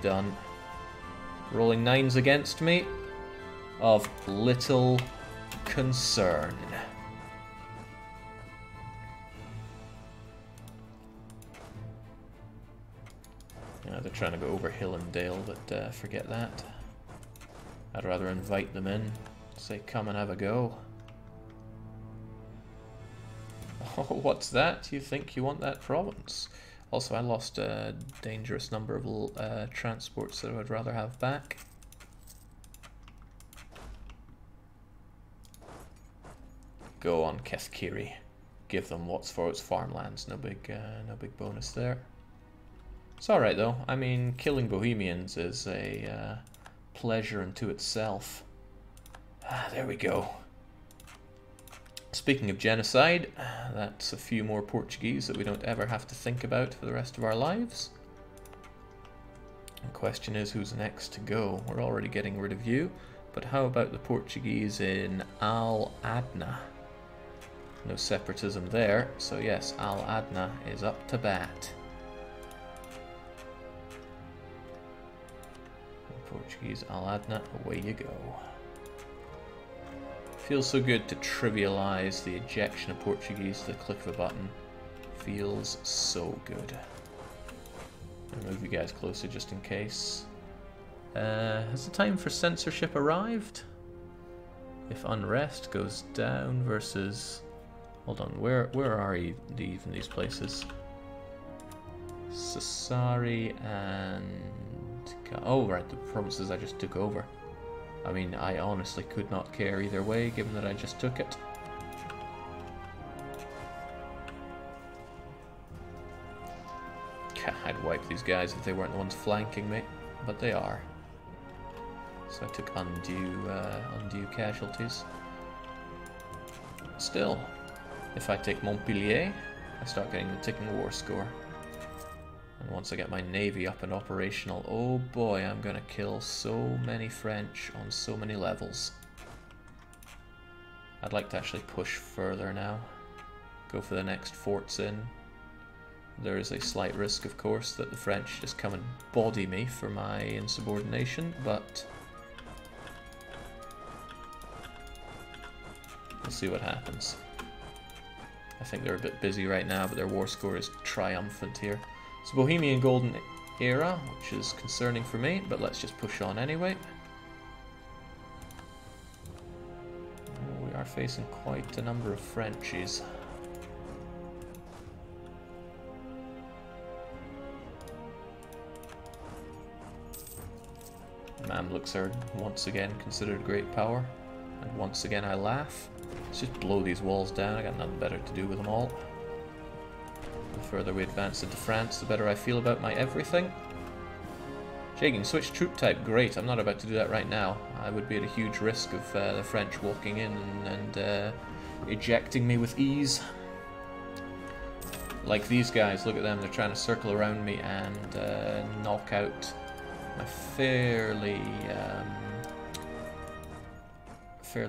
done. Rolling 9s against me. Of little concern. Yeah, they're trying to go over hill and dale, but forget that. I'd rather invite them in. Say, come and have a go. Oh, what's that? You think you want that province? Also, I lost a dangerous number of transports that I would rather have back. Go on, Kethkiri. Give them what's for its farmlands. No big bonus there. It's alright though. I mean, killing Bohemians is a pleasure unto itself. Ah, there we go. Speaking of genocide, that's a few more Portuguese that we don't ever have to think about for the rest of our lives. The question is, who's next to go? We're already getting rid of you, but how about the Portuguese in Al Adna? No separatism there, so yes, Al Adna is up to bat. Portuguese Al Adna, away you go. Feels so good to trivialize the ejection of Portuguese to the click of a button. Feels so good. I'll move you guys closer just in case. Has the time for censorship arrived? If unrest goes down versus... Hold on, where are even these places? Sassari and... Oh, right, the provinces I just took over. I mean, I honestly could not care either way, given that I just took it. I'd wipe these guys if they weren't the ones flanking me, but they are. So I took undue casualties. Still, if I take Montpellier, I start getting the ticking war score. And once I get my navy up and operational, oh boy, I'm gonna kill so many French on so many levels. I'd like to actually push further now. Go for the next forts in. There is a slight risk, of course, that the French just come and body me for my insubordination, but we'll see what happens. I think they're a bit busy right now, but their war score is triumphant here. It's Bohemian Golden Era, which is concerning for me, but let's just push on anyway. We are facing quite a number of Frenchies. Mamluks are once again considered a great power, and once again I laugh. Let's just blow these walls down, I got nothing better to do with them all. The further we advance into France, the better I feel about my everything. Shaking, switch troop type, great. I'm not about to do that right now. I would be at a huge risk of the French walking in and ejecting me with ease. Like these guys, look at them, they're trying to circle around me and knock out my fairly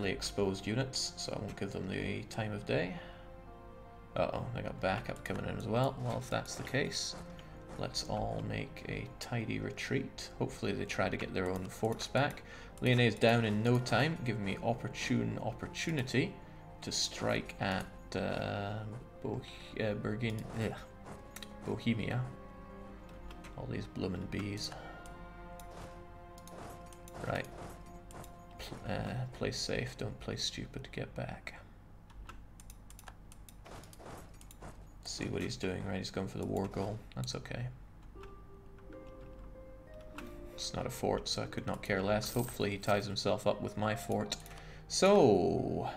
exposed units, so I won't give them the time of day. Uh-oh, they got backup coming in as well. Well, if that's the case, let's all make a tidy retreat. Hopefully they try to get their own forts back. Lyonnais down in no time, giving me opportunity to strike at Bohemia. All these bloomin' bees. Right. Play safe, don't play stupid, get back. See what he's doing, right? He's going for the war goal. That's okay. It's not a fort, so I could not care less. Hopefully he ties himself up with my fort. So,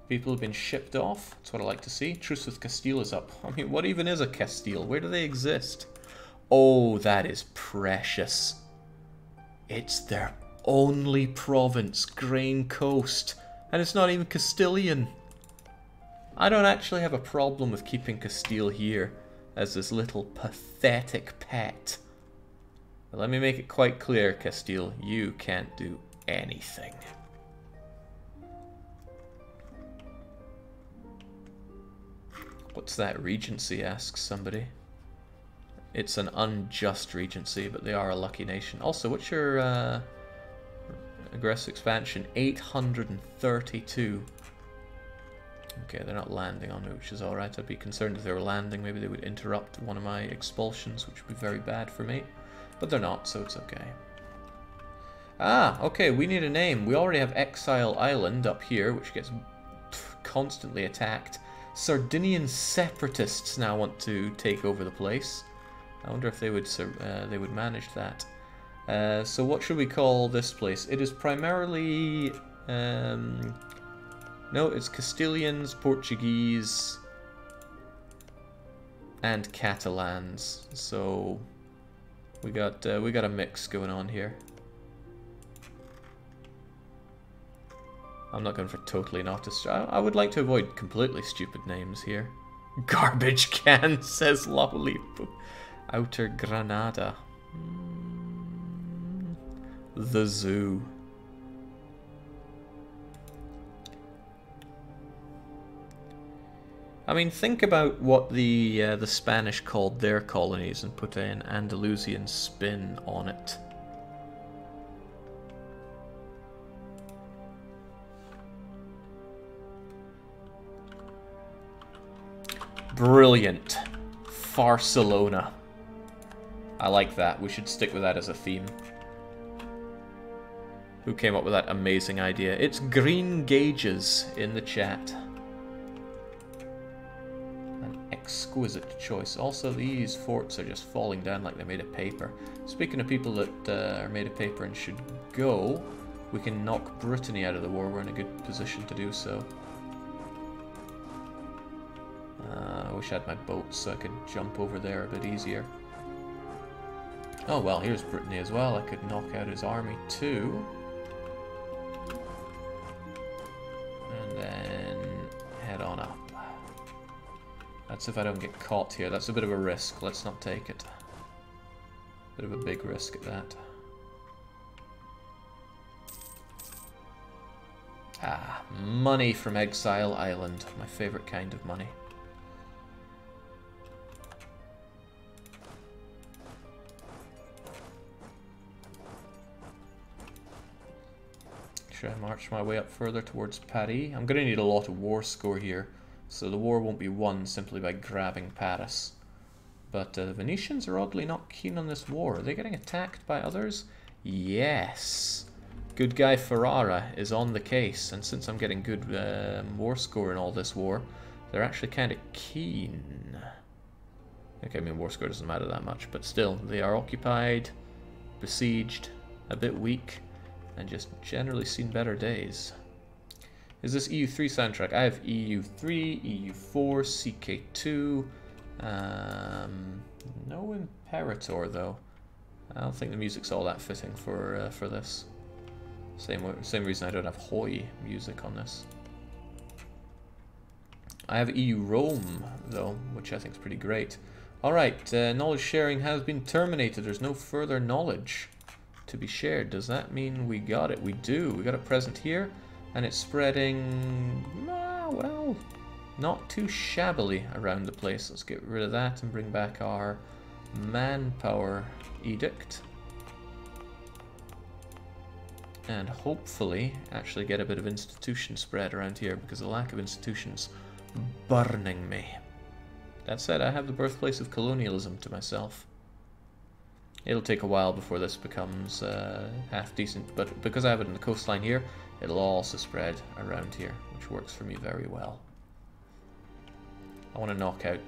people have been shipped off. That's what I like to see. Truce with Castile is up. I mean, what even is a Castile? Where do they exist? Oh, that is precious. It's their only province, Grain Coast. And it's not even Castilian. I don't actually have a problem with keeping Castile here as this little pathetic pet. But let me make it quite clear, Castile, you can't do anything. What's that? Regency, asks somebody. It's an unjust regency, but they are a lucky nation. Also, what's your aggressive expansion? 832. Okay, they're not landing on me, which is alright. I'd be concerned if they were landing. Maybe they would interrupt one of my expulsions, which would be very bad for me. But they're not, so it's okay. Ah, okay, we need a name. We already have Exile Island up here, which gets constantly attacked. Sardinian separatists now want to take over the place. I wonder if they would manage that. So what should we call this place? It is primarily... no, it's Castilians, Portuguese, and Catalans. So we got a mix going on here. I'm not going for totally not a... I would like to avoid completely stupid names here. Garbage can, says Lollipop. Outer Granada. The zoo. I mean, think about what the Spanish called their colonies and put an Andalusian spin on it. Brilliant. Barcelona. I like that. We should stick with that as a theme. Who came up with that amazing idea? It's Green Gauges in the chat. An exquisite choice. Also, these forts are just falling down like they're made of paper. Speaking of people that are made of paper and should go, we can knock Brittany out of the war. We're in a good position to do so. I wish I had my boats so I could jump over there a bit easier. Oh well, here's Brittany as well. I could knock out his army too. And then head on up. That's if I don't get caught here. That's a bit of a risk. Let's not take it. Bit of a big risk at that. Ah, money from Exile Island. My favorite kind of money. Should I march my way up further towards Paris? I'm going to need a lot of war score here, so the war won't be won simply by grabbing Paris. But the Venetians are oddly not keen on this war. Are they getting attacked by others? Yes. Good guy Ferrara is on the case, and since I'm getting good war score in all this war, they're actually kind of keen. Okay, I mean, war score doesn't matter that much, but still, they are occupied, besieged, a bit weak, and just generally seen better days. Is this EU3 soundtrack? I have EU3, EU4, CK2. No Imperator though. I don't think the music's all that fitting for this. Same reason I don't have Hoi music on this. I have EU Rome though, which I think is pretty great. Alright, knowledge sharing has been terminated. There's no further knowledge to be shared. Does that mean we got it? We do. We got a present here, and it's spreading, well, not too shabbily around the place. Let's get rid of that and bring back our manpower edict. And hopefully actually get a bit of institution spread around here, because the lack of institutions burning me. That said, I have the birthplace of colonialism to myself. It'll take a while before this becomes half decent, but because I have it in the coastline here, it'll also spread around here, which works for me very well. I want to knock out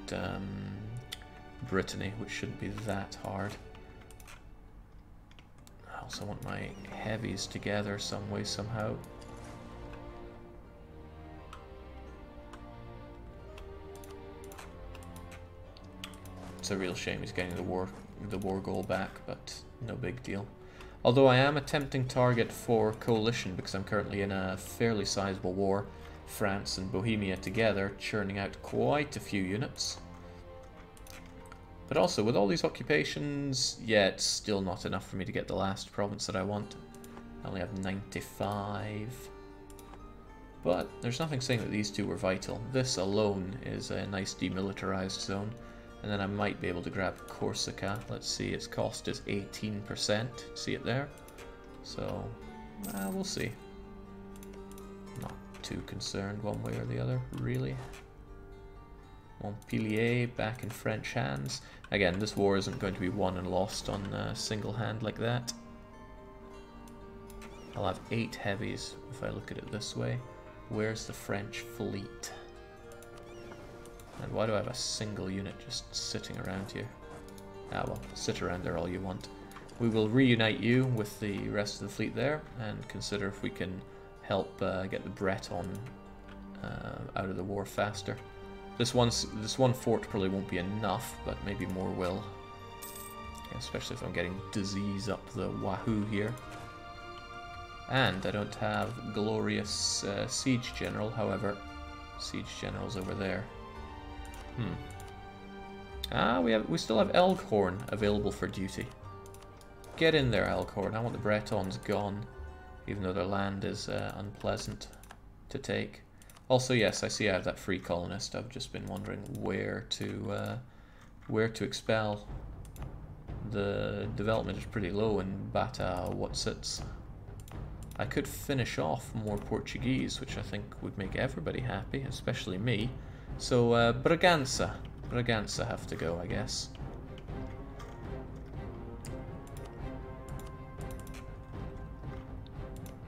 Brittany, which shouldn't be that hard. I also want my heavies together some way, somehow. It's a real shame he's getting the war goal back, but no big deal. Although I am a tempting target for coalition because I'm currently in a fairly sizable war. France and Bohemia together, churning out quite a few units. But also, with all these occupations, yeah, it's still not enough for me to get the last province that I want. I only have 95. But there's nothing saying that these two were vital. This alone is a nice demilitarized zone. And then I might be able to grab Corsica. Let's see, its cost is 18%. See it there? So, we'll see. Not too concerned one way or the other, really. Montpellier back in French hands. Again, this war isn't going to be won and lost on single hand like that. I'll have 8 heavies if I look at it this way. Where's the French fleet? And why do I have a single unit just sitting around here? Ah well, sit around there all you want. We will reunite you with the rest of the fleet there and consider if we can help get the Breton out of the war faster. This one fort probably won't be enough, but maybe more will. Especially if I'm getting disease up the wahoo here. And I don't have glorious siege general, however, siege general's over there. We still have Elkhorn available for duty. Get in there, Elkhorn. I want the Bretons gone, even though their land is unpleasant to take. Also, yes, I see I have that free colonist. I've just been wondering where to expel. The development is pretty low in Bata Watsits. I could finish off more Portuguese, which I think would make everybody happy, especially me. So, Bragança. Bragança have to go, I guess.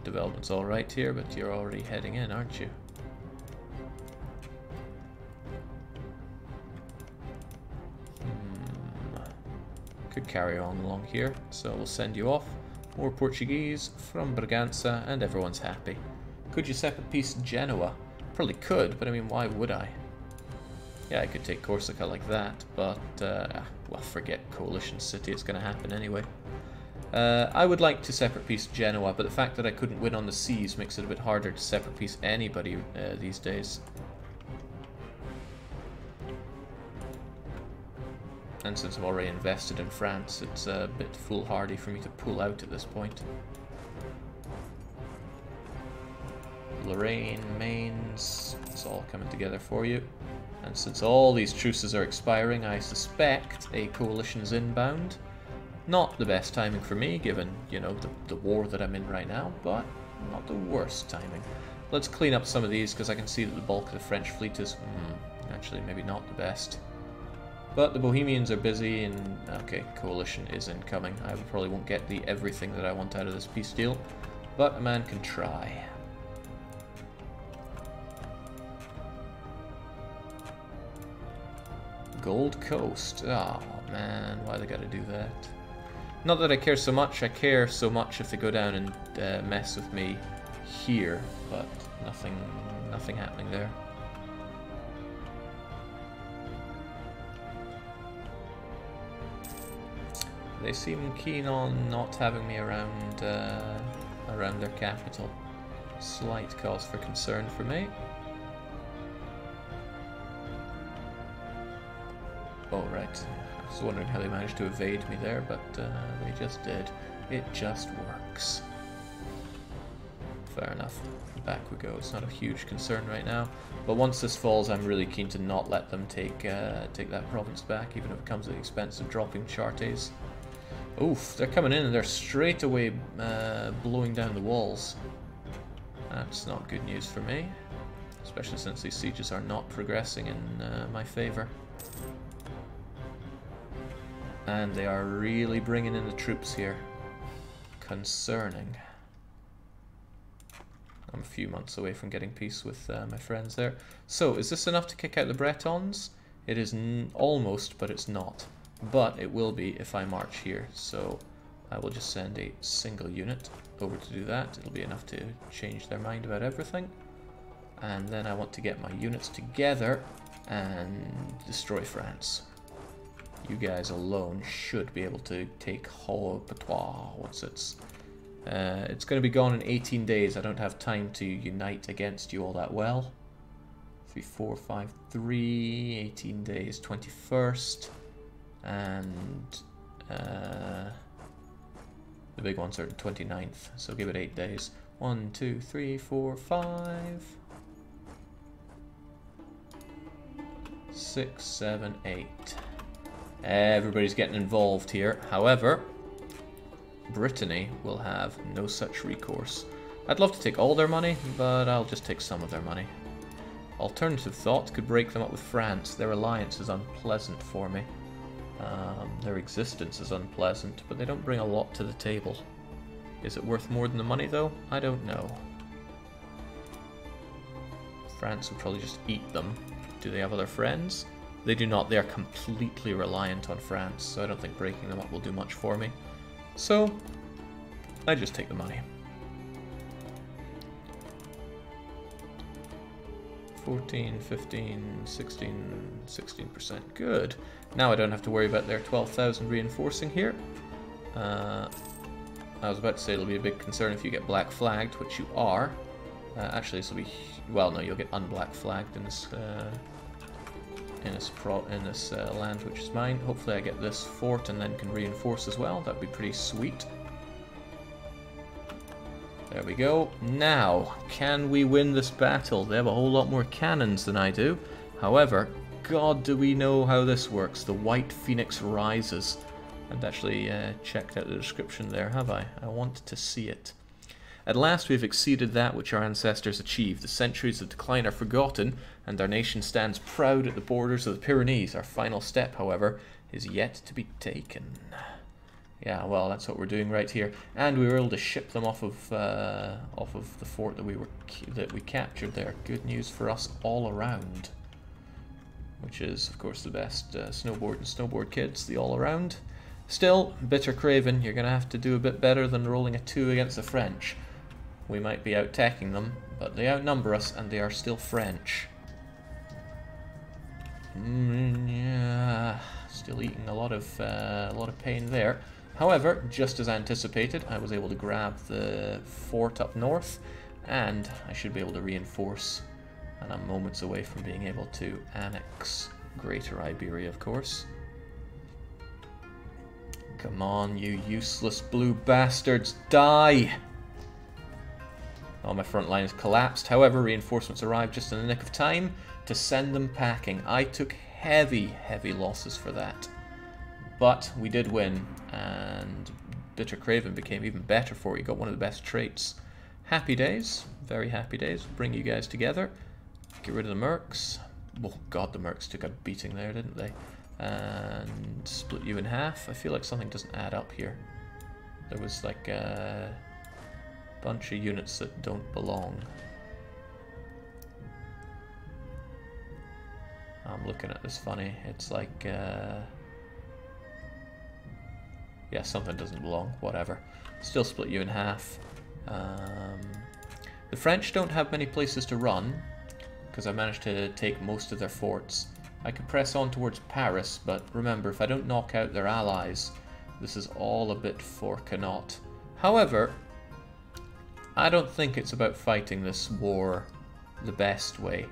Development's alright here, but you're already heading in, aren't you? Could carry on along here, so we'll send you off. More Portuguese from Bragança, and everyone's happy. Could you separate peace Genoa? Probably could, but I mean, why would I? Yeah, I could take Corsica like that, but, well, forget Coalition City, it's going to happen anyway. I would like to separate peace Genoa, but the fact that I couldn't win on the seas makes it a bit harder to separate peace anybody these days. And since I'm already invested in France, it's a bit foolhardy for me to pull out at this point. Lorraine, Mainz, it's all coming together for you. And since all these truces are expiring, I suspect a coalition's inbound. Not the best timing for me, given, you know, the war that I'm in right now, but not the worst timing. Let's clean up some of these, because I can see that the bulk of the French fleet is, actually, maybe not the best. But the Bohemians are busy, and, okay, coalition is incoming. I probably won't get everything that I want out of this peace deal, but a man can try. Gold Coast. Oh man, why they gotta do that? Not that I care so much. I care so much if they go down and mess with me here, but nothing happening there. They seem keen on not having me around their capital. Slight cause for concern for me. Oh, right. I was wondering how they managed to evade me there, but they just did. It just works. Fair enough. Back we go. It's not a huge concern right now. But once this falls, I'm really keen to not let them take that province back, even if it comes at the expense of dropping Chartes. Oof, they're coming in and they're straight away blowing down the walls. That's not good news for me. Especially since these sieges are not progressing in my favor. And they are really bringing in the troops here. Concerning. I'm a few months away from getting peace with my friends there. So, is this enough to kick out the Bretons? It is almost, but it's not. But it will be if I march here. So, I will just send a single unit over to do that. It'll be enough to change their mind about everything. And then I want to get my units together and destroy France. You guys alone should be able to take Haut-Patois. It's going to be gone in 18 days. I don't have time to unite against you all that well. 3, 4, 5, 3, 18 days, 21st. And the big ones are the 29th, so give it 8 days. 1, 2, 3, 4, 5, 6, 7, 8. Everybody's getting involved here. However, Brittany will have no such recourse. I'd love to take all their money, but I'll just take some of their money. Alternative thought could break them up with France. Their alliance is unpleasant for me. Their existence is unpleasant, but they don't bring a lot to the table. Is it worth more than the money, though? I don't know. France would probably just eat them. Do they have other friends? They do not. They are completely reliant on France, so I don't think breaking them up will do much for me. So, I just take the money. 14, 15, 16, 16%. Good. Now I don't have to worry about their 12,000 reinforcing here. I was about to say it'll be a big concern if you get black flagged, which you are. Actually, this will be... Well, no, you'll get unblack flagged in this land, which is mine. Hopefully I get this fort and then can reinforce as well. That'd be pretty sweet. There we go. Now, can we win this battle? They have a whole lot more cannons than I do. However, God, do we know how this works. The White Phoenix rises. I've actually checked out the description there, have I? I want to see it. At last we have exceeded that which our ancestors achieved. The centuries of decline are forgotten, and our nation stands proud at the borders of the Pyrenees. Our final step, however, is yet to be taken. Yeah, well, that's what we're doing right here, and we were able to ship them off of the fort that we captured there. Good news for us all around, which is, of course, the best snowboard kids, the all around. Still, Bitter Craven, you're gonna have to do a bit better than rolling a 2 against the French. We might be out-teching them, but they outnumber us, and they are still French. Yeah, still eating a lot of pain there. However, just as anticipated, I was able to grab the fort up north, and I should be able to reinforce, and I'm moments away from being able to annex Greater Iberia, of course. Come on, you useless blue bastards, die! Oh, my front line has collapsed. However, reinforcements arrived just in the nick of time to send them packing. I took heavy, heavy losses for that. But we did win, and Bitter Craven became even better for you. Got one of the best traits. Happy days, very happy days. Bring you guys together. Get rid of the mercs. Oh god, the mercs took a beating there, didn't they? And split you in half. I feel like something doesn't add up here. There was like a bunch of units that don't belong. I'm looking at this funny. It's like... yeah, something doesn't belong, whatever. Still split you in half. The French don't have many places to run, because I managed to take most of their forts. I could press on towards Paris, but remember, if I don't knock out their allies, this is all a bit for Connaught. However, I don't think it's about fighting this war the best way.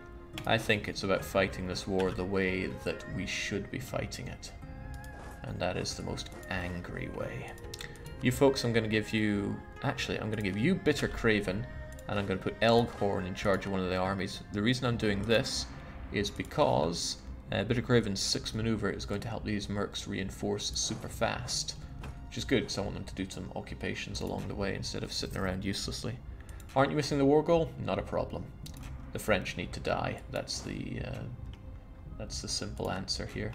I think it's about fighting this war the way that we should be fighting it. And that is the most angry way. You folks, I'm going to give you... Actually, I'm going to give you Bitter Craven, and I'm going to put Elghorn in charge of one of the armies. The reason I'm doing this is because Bitter Craven's 6 maneuver is going to help these mercs reinforce super fast. Which is good, because I want them to do some occupations along the way instead of sitting around uselessly. Aren't you missing the war goal? Not a problem. The French need to die. That's the simple answer here.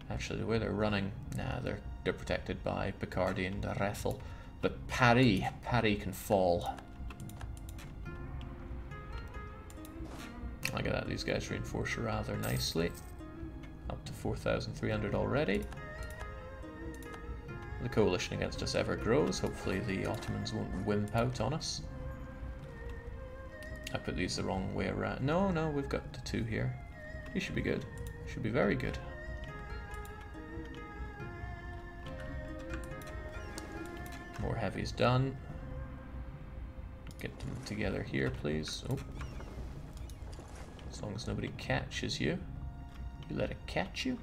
Actually, the way they're running, nah, they're protected by Picardy and Rethel. But Paris can fall. Look at that, these guys reinforce rather nicely. Up to 4,300 already. The coalition against us ever grows. Hopefully the Ottomans won't wimp out on us. I put these the wrong way around. No, we've got the 2 here. You should be good. Should be very good. More heavies done. Get them together here, please. Oh. As long as nobody catches you. You let it catch you?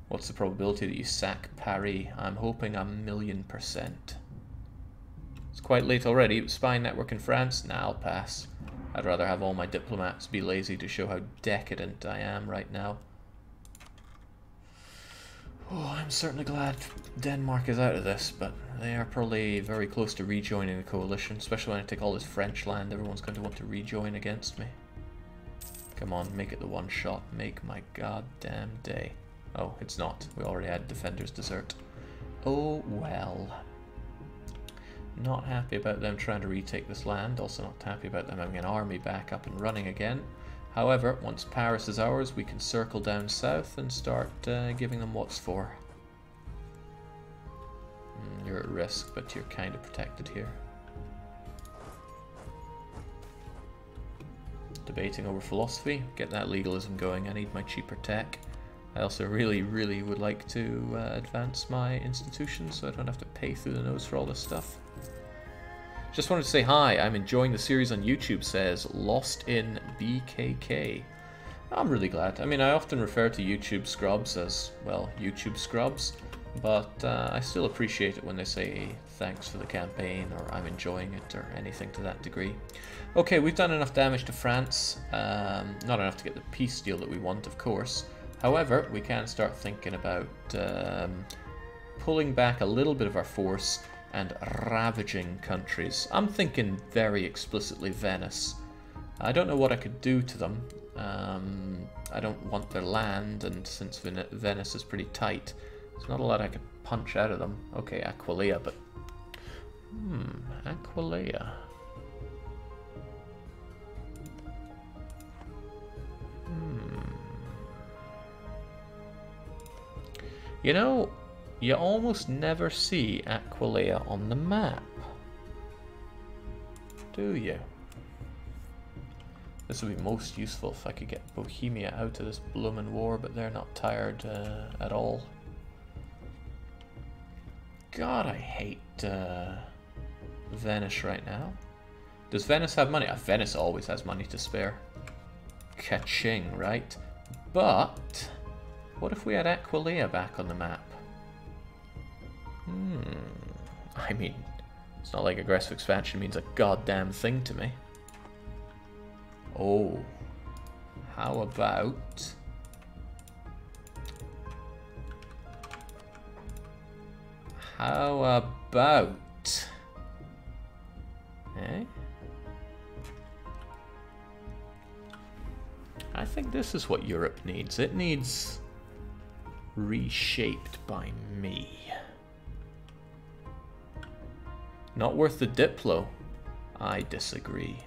What's the probability that you sack Paris? I'm hoping 1,000,000%. It's quite late already. Spy network in France? Nah, I'll pass. I'd rather have all my diplomats be lazy to show how decadent I am right now. Oh, I'm certainly glad Denmark is out of this, but they are probably very close to rejoining the coalition, especially when I take all this French land. Everyone's going to want to rejoin against me. Come on, make it the one shot. Make my goddamn day. Oh, it's not. We already had Defender's Desert. Oh, well. Not happy about them trying to retake this land. Also not happy about them having an army back up and running again. However, once Paris is ours, we can circle down south and start giving them what's for. You're at risk, but you're kind of protected here. Debating over philosophy. Get that legalism going. I need my cheaper tech. I also really, really would like to advance my institutions so I don't have to pay through the nose for all this stuff. Just wanted to say hi. I'm enjoying the series on YouTube, says Lost in BKK. I'm really glad. I mean, I often refer to YouTube scrubs as, well, YouTube scrubs, but I still appreciate it when they say thanks for the campaign or I'm enjoying it or anything to that degree. Okay, we've done enough damage to France. Not enough to get the peace deal that we want, of course. However, we can start thinking about pulling back a little bit of our force and ravaging countries. I'm thinking very explicitly Venice. I don't know what I could do to them. I don't want their land, and since Venice is pretty tight, there's not a lot I could punch out of them. Okay, Aquileia, but... Aquileia. You know, you almost never see Aquileia on the map, do you? This would be most useful if I could get Bohemia out of this bloomin' war, but they're not tired at all. God, I hate Venice right now. Does Venice have money? Venice always has money to spare. Ka-ching, right? But what if we had Aquileia back on the map? I mean, it's not like aggressive expansion means a goddamn thing to me. Oh, how about... Eh? I think this is what Europe needs. It needs reshaped by me. Not worth the Diplo. I disagree.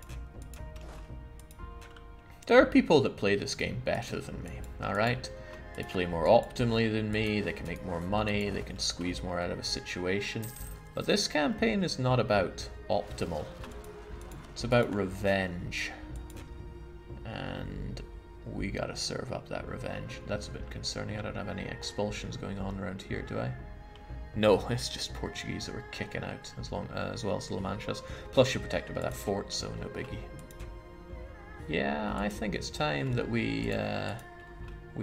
There are people that play this game better than me, alright? They play more optimally than me, they can make more money, they can squeeze more out of a situation. But this campaign is not about optimal. It's about revenge. And we gotta serve up that revenge. That's a bit concerning. I don't have any expulsions going on around here, do I? No, it's just Portuguese that we're kicking out, as well as La Manchas. Plus you're protected by that fort, so no biggie. Yeah, I think it's time that we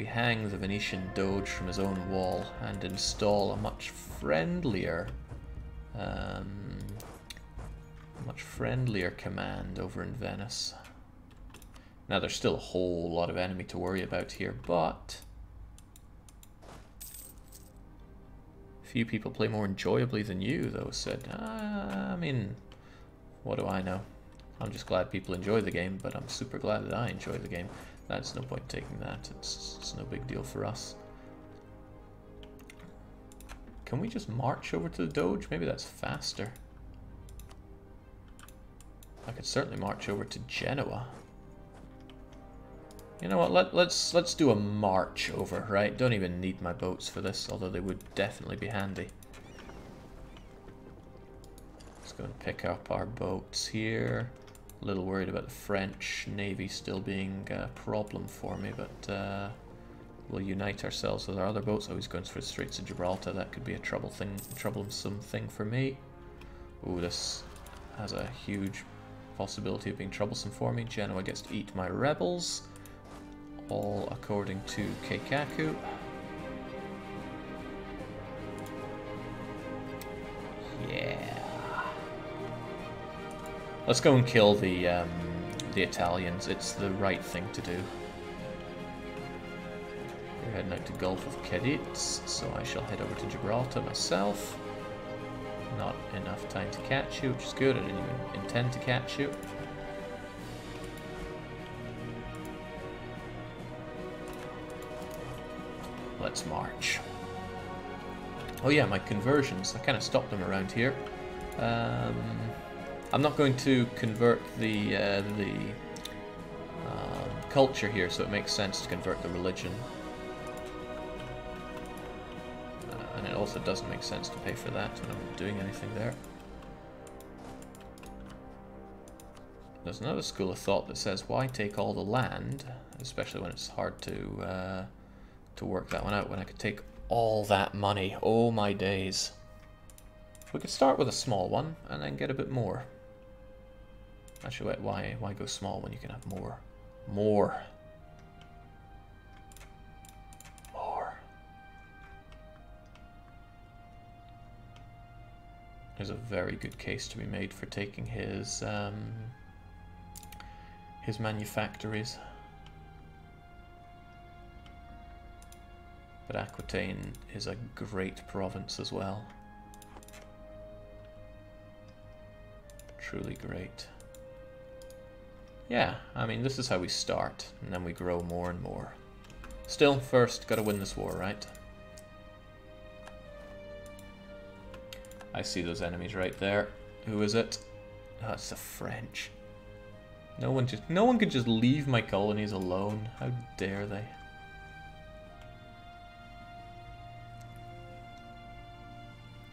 hang the Venetian Doge from his own wall and install a much friendlier command over in Venice. Now there's still a whole lot of enemy to worry about here, but few people play more enjoyably than you, though, said. I mean, what do I know? I'm just glad people enjoy the game, but I'm super glad that I enjoy the game. That's no point taking that. It's no big deal for us. Can we just march over to the Doge? Maybe that's faster. I could certainly march over to Genoa. You know what, let's do a march over, right? Don't even need my boats for this, although they would definitely be handy. Let's go and pick up our boats here. A little worried about the French Navy still being a problem for me, but we'll unite ourselves with our other boats. Oh, he's going for the Straits of Gibraltar. That could be a troublesome thing for me. Ooh, this has a huge possibility of being troublesome for me. Genoa gets to eat my rebels. All according to Keikaku. Yeah. Let's go and kill the Italians. It's the right thing to do. You're heading out to Gulf of Cadiz, so I shall head over to Gibraltar myself. Not enough time to catch you, which is good. I didn't even intend to catch you. Let's march. Oh yeah, my conversions. I kind of stopped them around here. I'm not going to convert the culture here, so it makes sense to convert the religion. And it also doesn't make sense to pay for that when I'm doing anything there. There's another school of thought that says, why take all the land, especially when it's hard to work that one out, when I could take all that money. Oh my days. We could start with a small one and then get a bit more. Actually, wait, why go small when you can have more? More. There's a very good case to be made for taking his manufactories. But Aquitaine is a great province as well. Truly great. Yeah, I mean, this is how we start, and then we grow more and more. Still, first, gotta win this war, right? I see those enemies right there. Who is it? Oh, it's the French. No one could just leave my colonies alone. How dare they?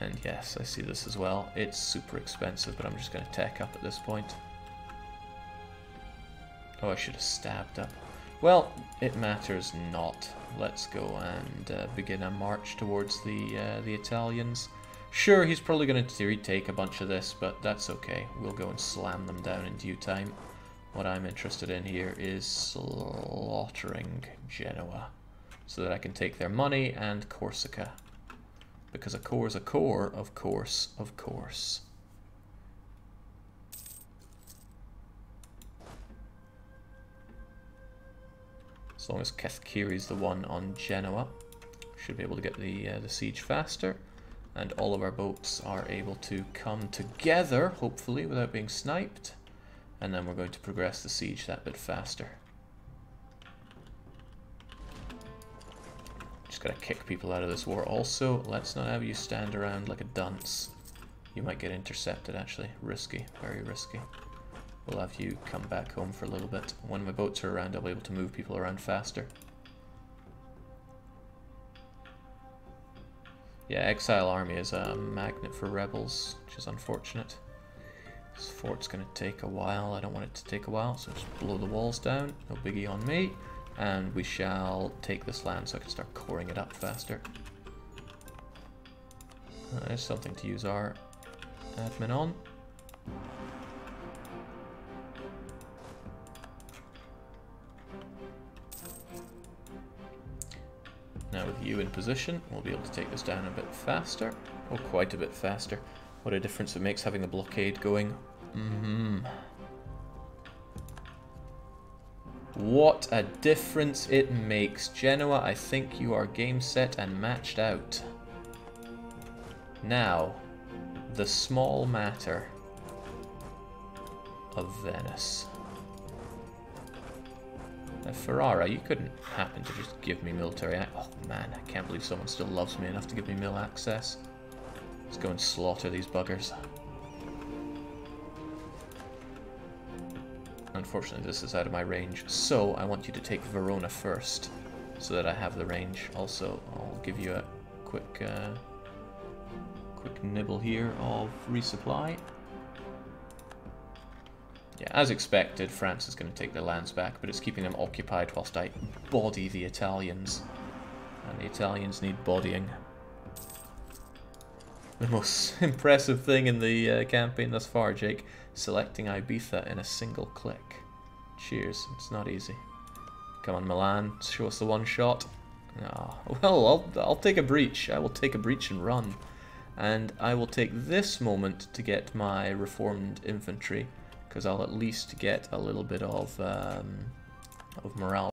And yes, I see this as well. It's super expensive, but I'm just going to tech up at this point. Oh, I should have stabbed up. Well, it matters not. Let's go and begin a march towards the Italians. Sure, he's probably going to retake a bunch of this, but that's okay. We'll go and slam them down in due time. What I'm interested in here is slaughtering Genoa, so that I can take their money and Corsica. Because a core is a core, of course, of course. As long as Kethkiri's the one on Genoa, should be able to get the siege faster. And all of our boats are able to come together, hopefully, without being sniped. And then we're going to progress the siege that bit faster. Just gotta kick people out of this war. Also, let's not have you stand around like a dunce. You might get intercepted, actually. Risky, very risky. We'll have you come back home for a little bit. When my boats are around, I'll be able to move people around faster. Yeah, Exile Army is a magnet for rebels, which is unfortunate. This fort's going to take a while. I don't want it to take a while, so just blow the walls down. No biggie on me. And we shall take this land so I can start coring it up faster. There's something to use our admin on. Now with you in position, we'll be able to take this down a bit faster. Oh, quite a bit faster. What a difference it makes having the blockade going. What a difference it makes. Genoa, I think you are game set and matched out. Now, the small matter of Venice. Now, Ferrara, you couldn't happen to just give me military access. Oh man, I can't believe someone still loves me enough to give me mill access. Let's go and slaughter these buggers. Unfortunately, this is out of my range, so I want you to take Verona first, so that I have the range. Also, I'll give you a quick nibble here of resupply. Yeah, as expected, France is going to take their lands back, but it's keeping them occupied whilst I body the Italians. And the Italians need bodying. The most impressive thing in the campaign thus far, Jake. Selecting Ibiza in a single click. Cheers, it's not easy. Come on, Milan, show us the one shot. Oh, well, I'll take a breach. I will take a breach and run. And I will take this moment to get my reformed infantry because I'll at least get a little bit of morale